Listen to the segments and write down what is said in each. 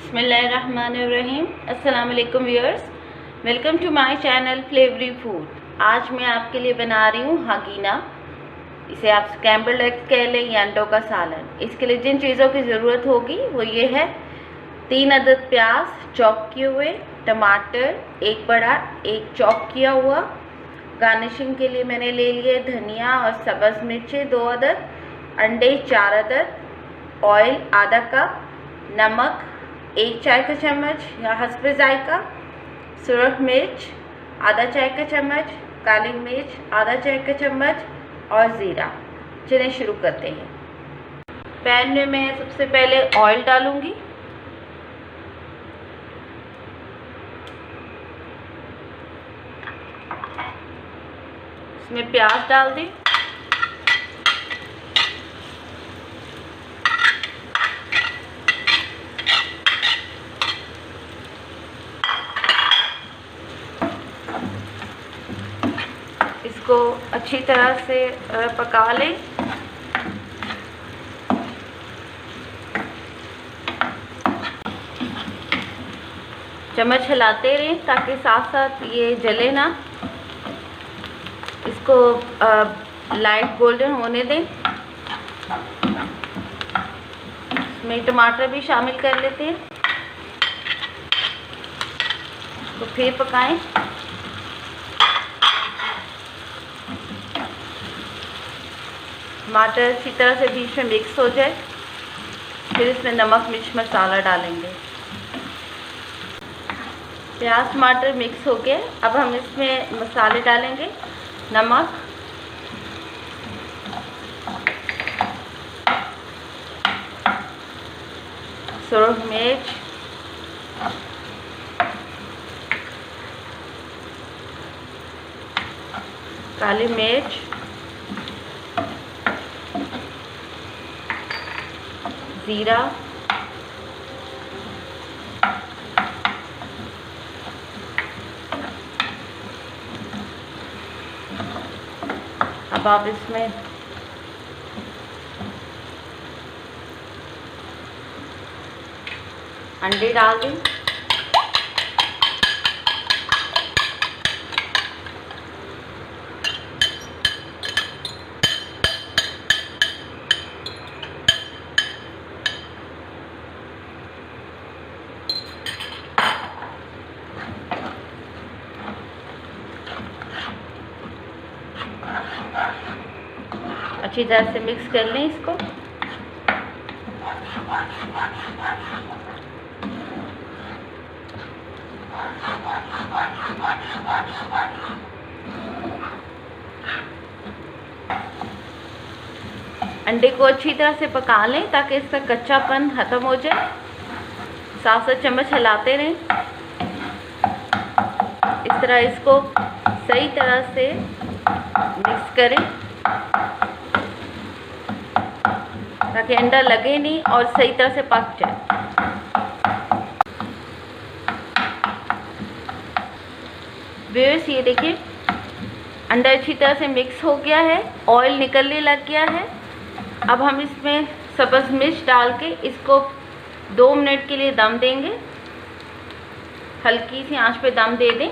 बिस्मिल्लाहिर्रहमानिर्रहीम। अस्सलाम वालेकुम viewers, welcome to my channel flavory food. आज मैं आपके लिए बना रही हूँ हागीना। इसे आप स्क्रैम्बल्ड एग्स कह लें या अंडों का सालन। इसके लिए जिन चीज़ों की ज़रूरत होगी वो ये है: 3 अदद प्याज चॉप किए हुए, टमाटर 1 बड़ा 1 चॉप किया हुआ। गार्निशिंग के लिए मैंने ले लिए धनिया और सब्ज़ मिर्चें 2 अदद, अंडे 4 अदद, ऑयल आधा कप, नमक 1 चाय का चम्मच या हस्बे जायका, सुरख मिर्च आधा चाय का चम्मच, काली मिर्च आधा चाय का चम्मच और ज़ीरा। चलिए शुरू करते हैं। पैन में मैं सबसे पहले ऑयल डालूंगी। इसमें प्याज डाल दें। इसको अच्छी तरह से पका लें। चम्मच हिलाते रहें ताकि साथ साथ ये जले ना। इसको लाइट गोल्डन होने दें। इसमें टमाटर भी शामिल कर लेते हैं, तो फिर पकाएं। टमाटर अच्छी तरह से बीच में मिक्स हो जाए, फिर इसमें नमक मिर्च मसाला डालेंगे। प्याज टमाटर मिक्स हो गए, अब हम इसमें मसाले डालेंगे। नमक, सुरख मिर्च, काली मिर्च, ज़ीरा, अब आप इसमें अंडे डाल दें। अच्छी तरह से मिक्स कर लें इसको। अंडे को अच्छी तरह से पका लें ताकि इसका कच्चापन ख़त्म हो जाए। साथ साथ चम्मच हिलाते रहें। इस तरह इसको सही तरह से मिक्स करें ताकि अंडा लगे नहीं और सही तरह से पक जाए। व्यूअर्स, ये देखिए अंडा अच्छी तरह से मिक्स हो गया है, ऑयल निकलने लग गया है। अब हम इसमें सब्ज़ मिर्च डाल के इसको 2 मिनट के लिए दम देंगे। हल्की सी आंच पे दम दे दें।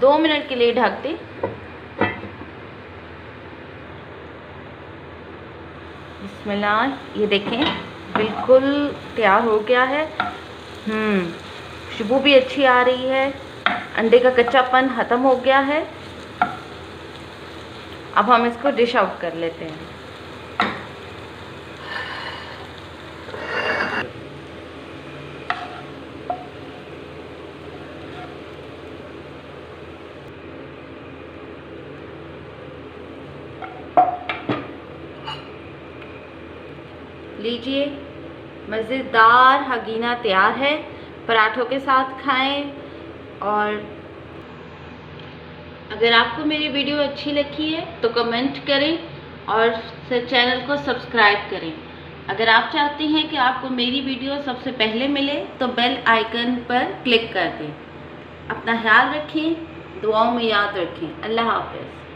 दो मिनट के लिए ढक दें। बिस्मिल्लाह, ये देखें बिल्कुल तैयार हो गया है। खुशबू भी अच्छी आ रही है, अंडे का कच्चापन ख़त्म हो गया है। अब हम इसको डिश आउट कर लेते हैं। लीजिए, मज़ेदार हागीना तैयार है। पराठों के साथ खाएं। और अगर आपको मेरी वीडियो अच्छी लगी है तो कमेंट करें और चैनल को सब्सक्राइब करें। अगर आप चाहते हैं कि आपको मेरी वीडियो सबसे पहले मिले तो बेल आइकन पर क्लिक कर दें। अपना ख्याल रखें। दुआओं में याद रखें। अल्लाह हाफ़िज़।